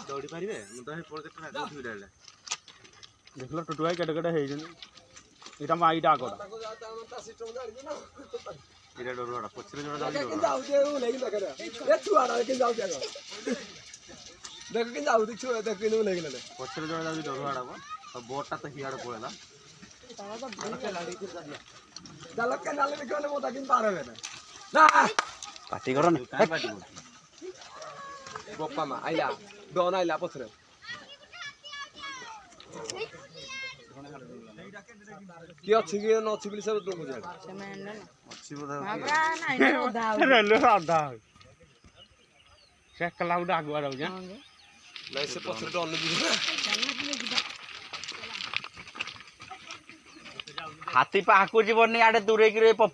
ଦୌଡ଼ି ପାରିବେ ମୁଁ ତ ହେଇ ପ୍ରୋଜେକ୍ଟ ନା ଦୌଡ଼ି ଭିଡାଲେ ଦେଖିଲ ଟୁଟୁ ଭାଇ କେଟେ କେଟେ ହେଇଛନ୍ତି ଏଇଟା ମା ଏଇଟା ଆଗଟା ଏଇଟା ଡରୁଆଟା ପଛରେ ଜଣେ ଯାଉଛି ପଛରେ ଜଣେ ଯାଉଛି ଡରୁଆଟା ବୋଟଟା ତ ହିଆଡେ ପଳେଇଲା ପାଟି କରନି ବୋପା ମା ଆଇଲା ଡନ ଆଇଲା ପଛରେ କି ଅଛି କି ନ ଅଛି ବୋଲି ସବୁ ଦେଖୁଛି ଅଛି ବୋଧେ ରେଲୱେ ଅଧା ସେ କଲା ଗୋଟେ ଆଗୁଆ ଯାଉଛି ନାଇଁ ସେ ପଛରେ ଡନ ଯିବ ହାତୀ ପାହାକୁ ଯିବନି ଆଡେ ଦୂରେଇକି ପପୁ